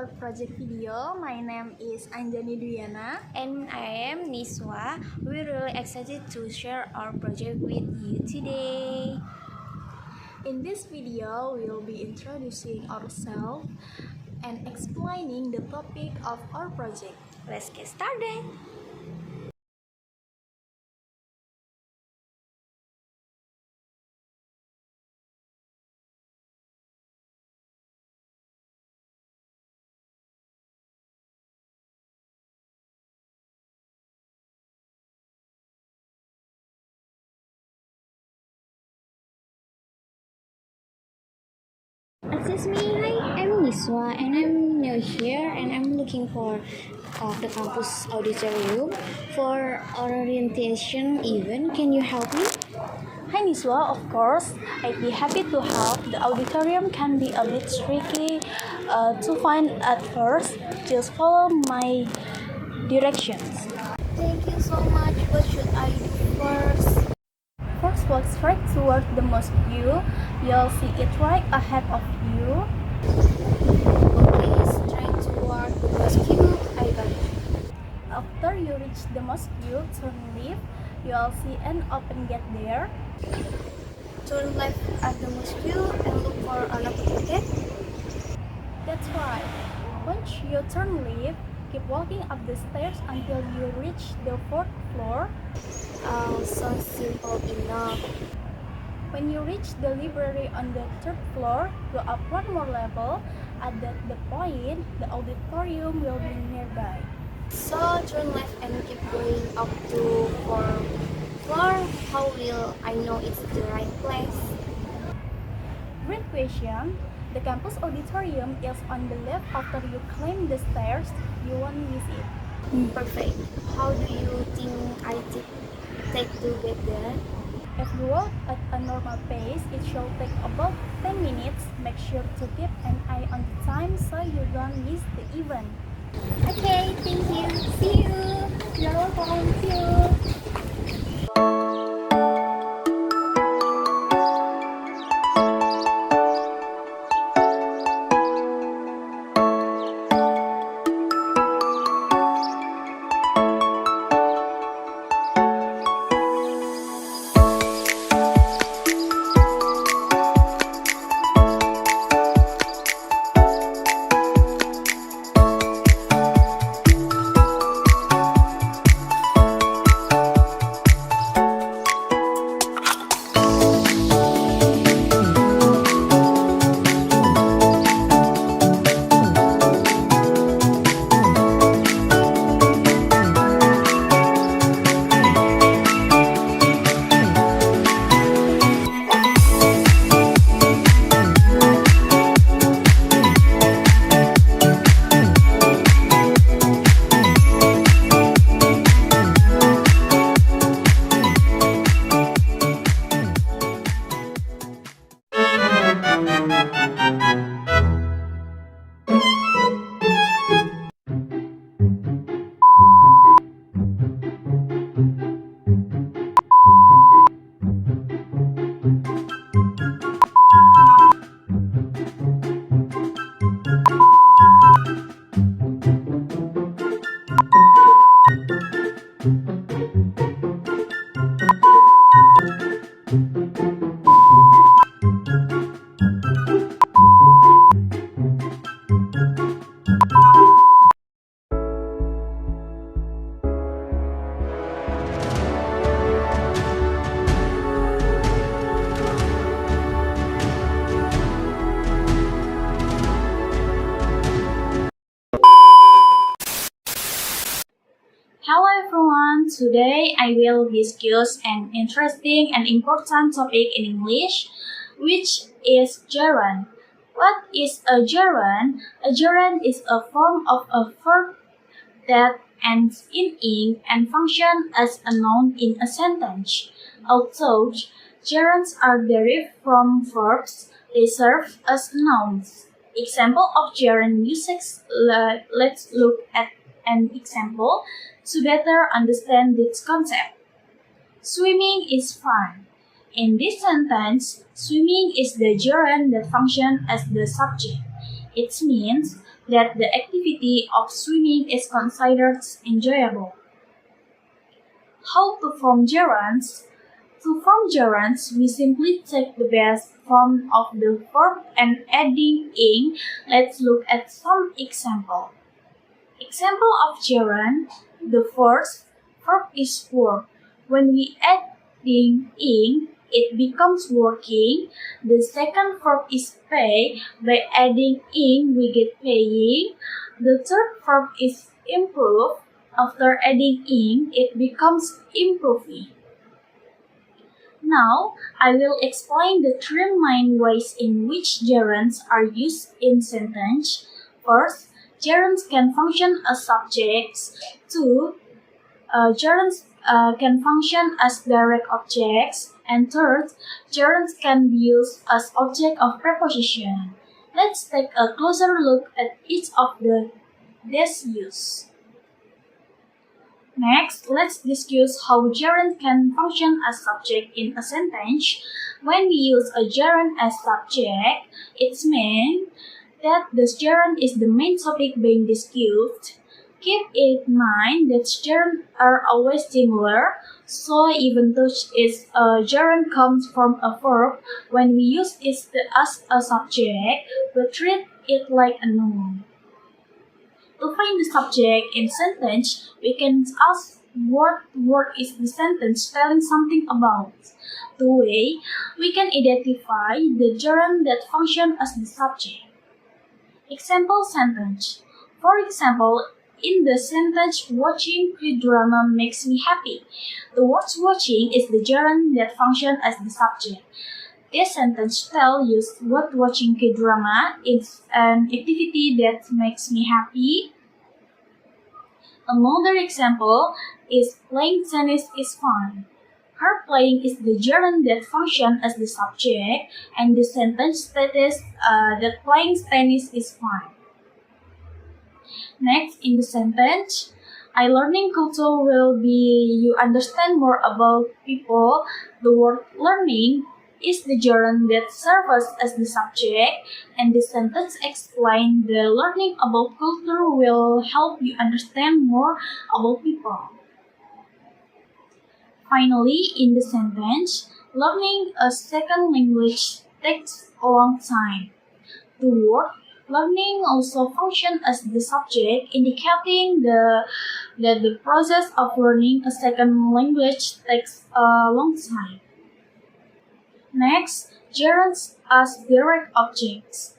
our project video. My name is Anjani Dwiyana. And I am Niswa. We're really excited to share our project with you today. In this video, we'll be introducing ourselves and explaining the topic of our project. Let's get started. Excuse me, hi, I'm Niswa and I'm new here and I'm looking for the campus auditorium for orientation event. Can you help me? Hi Niswa, of course, I'd be happy to help. The auditorium can be a bit tricky to find at first. Just follow my directions. Thank you so much. What should I do first? First, walk straight toward the mosque view. You'll see it right ahead of you. Okay, straight toward the mosque. I got it. After you reach the mosque view, turn left. You'll see an open gate there. Turn left at the mosque and look for an open gate. That's right. Once you turn left, keep walking up the stairs until you reach the fourth floor. So simple enough. When you reach the library on the third floor, go up one more level. At the point, the auditorium will be nearby. So turn left and keep going up to fourth floor. How will I know it's the right place? Great question. The campus auditorium is on the left after you climb the stairs. You won't miss it. Perfect. How do you think I take to get there? If you walk at a normal pace, it should take about 10 minutes. Make sure to keep an eye on the time so you don't miss the event. Okay, thank you. See you. You're welcome. See you. Hello everyone, today I will discuss an interesting and important topic in English, which is gerund. What is a gerund? A gerund is a form of a verb that ends in ing and functions as a noun in a sentence. Although gerunds are derived from verbs, they serve as nouns. Example of gerund usage, let's look at an example to better understand this concept. Swimming is fun. In this sentence, swimming is the gerund that functions as the subject. It means that the activity of swimming is considered enjoyable. How to form gerunds? To form gerunds, we simply take the base form of the verb and adding ing. Let's look at some example. Example of gerund, the first verb is work. When we adding ing, it becomes working. The second verb is pay. By adding ing, we get paying. The third verb is improve. After adding ing, it becomes improving. Now, I will explain the three main ways in which gerunds are used in sentence. First, gerunds can function as subjects. Two, gerunds can function as direct objects. And third, gerunds can be used as object of preposition. Let's take a closer look at each of these uses. Next, let's discuss how gerund can function as subject in a sentence. When we use a gerund as subject, it means that the gerund is the main topic being discussed. Keep in mind that gerunds are always singular, so even though a gerund comes from a verb, when we use it as a subject, we treat it like a noun. To find the subject in sentence, we can ask what word is the sentence telling something about. The way we can identify the gerund that function as the subject. Example sentence. For example, in the sentence, watching K-drama makes me happy. The word watching is the gerund that functions as the subject. This sentence tells you what watching K-drama is an activity that makes me happy. Another example is playing tennis is fun. Her playing is the gerund that functions as the subject, and the sentence states that playing tennis is fun. Next, in the sentence, I learning culture will be you understand more about people. The word learning is the gerund that serves as the subject, and the sentence explains the learning about culture will help you understand more about people. Finally, in the sentence, learning a second language takes a long time. The word learning also functions as the subject, indicating that the process of learning a second language takes a long time. Next, gerunds as direct objects.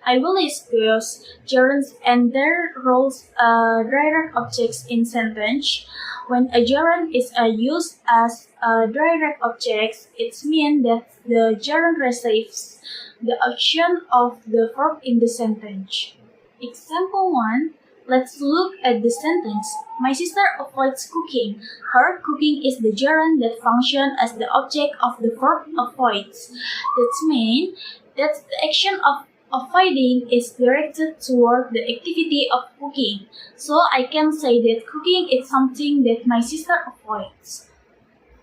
I will discuss gerunds and their roles as direct objects in sentence. When a gerund is used as a direct object, it means that the gerund receives the action of the verb in the sentence. Example 1. Let's look at the sentence. My sister avoids cooking. Her cooking is the gerund that functions as the object of the verb avoids. That means that the action of avoiding is directed toward the activity of cooking. So I can say that cooking is something that my sister avoids.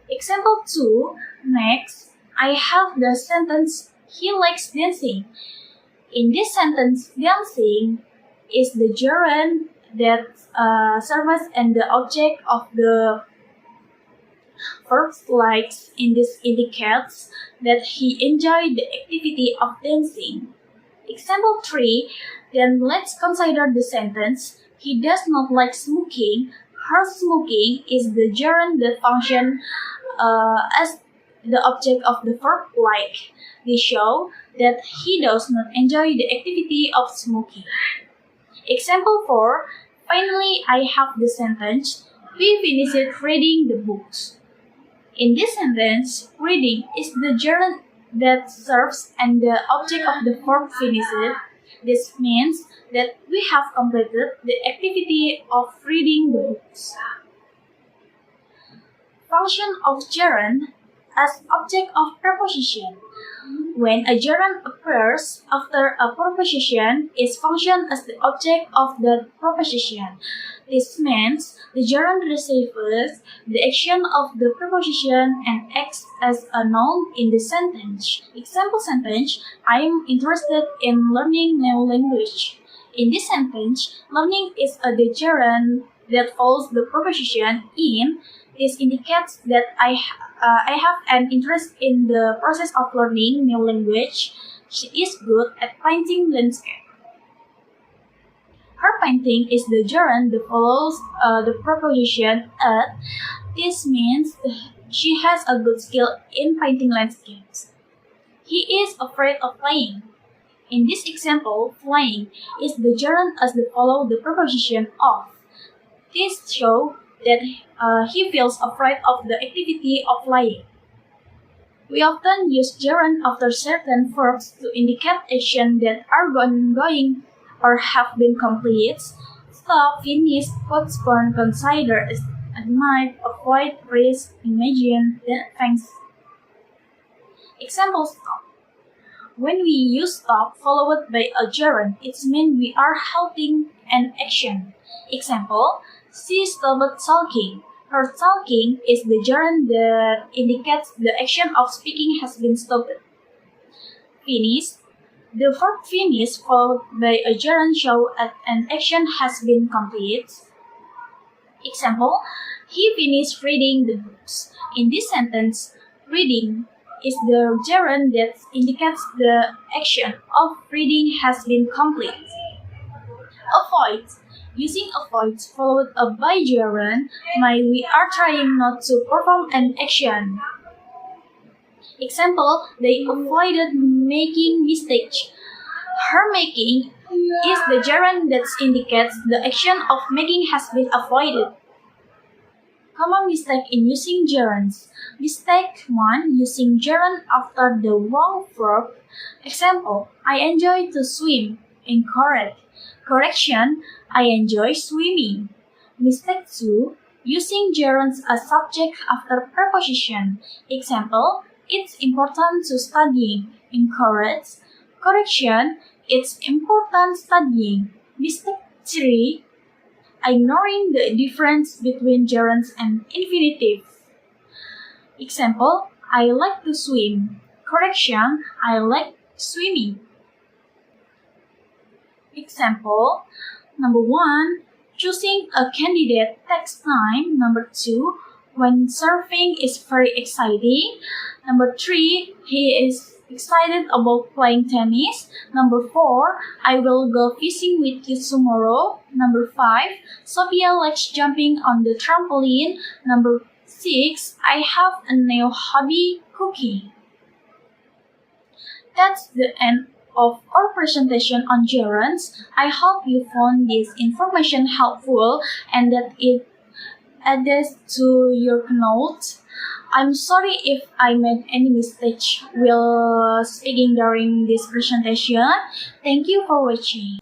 Example 2. Next, I have the sentence, he likes dancing. In this sentence, dancing is the gerund that serves as the object of the verb likes. In this indicates that he enjoyed the activity of dancing. Example 3, then let's consider the sentence, he does not like smoking. Her smoking is the gerund that functions as the object of the verb like. They show that he does not enjoy the activity of smoking. Example 4, finally I have the sentence, we finished reading the books. In this sentence, reading is the gerund that serves as the object of the verb finished. This means that we have completed the activity of reading the books. Function of gerund as object of preposition. When a gerund appears after a preposition, its function as the object of the preposition. This means the gerund receives the action of the preposition and acts as a noun in the sentence. Example sentence, I am interested in learning new language. In this sentence, learning is a gerund that follows the preposition in. This indicates that I have an interest in the process of learning new language. She is good at painting landscape. Her painting is the gerund that follows the preposition at. This means she has a good skill in painting landscapes. He is afraid of flying. In this example, flying is the gerund as they follow the preposition of. This shows that he feels afraid of the activity of flying. We often use gerund after certain verbs to indicate actions that are ongoing or have been completed. Stop, finish, postpone, consider, admire, avoid, risk, imagine, then thanks. Example stop. When we use stop followed by a gerund, it means we are halting an action. Example, she stopped talking. Her talking is the gerund that indicates the action of speaking has been stopped. Finish. The verb finish followed by a gerund shows that an action has been completed. Example, he finished reading the books. In this sentence, reading is the gerund that indicates the action of reading has been completed. Avoid. Using avoid followed up by gerund means we are trying not to perform an action. Example, they avoided making mistakes. Her making is the gerund that indicates the action of making has been avoided. Common mistake in using gerunds. Mistake 1. Using gerund after the wrong verb. Example, I enjoy to swim. Incorrect. Correction, I enjoy swimming. Mistake 2. Using gerunds as subject after preposition. Example, it's important to studying. Incorrect. Correction, it's important studying. Mistake 3. Ignoring the difference between gerunds and infinitive. Example, I like to swim. Correction, I like swimming. Example, number 1, choosing a candidate takes time. Number 2, when surfing is very exciting. Number 3, he is excited about playing tennis. Number 4, I will go fishing with you tomorrow. Number 5, Sophia likes jumping on the trampoline. Number 6, I have a new hobby, cooking. That's the end of our presentation on gerunds. I hope you found this information helpful and that it adds to your notes. I'm sorry if I made any mistakes while speaking during this presentation. Thank you for watching.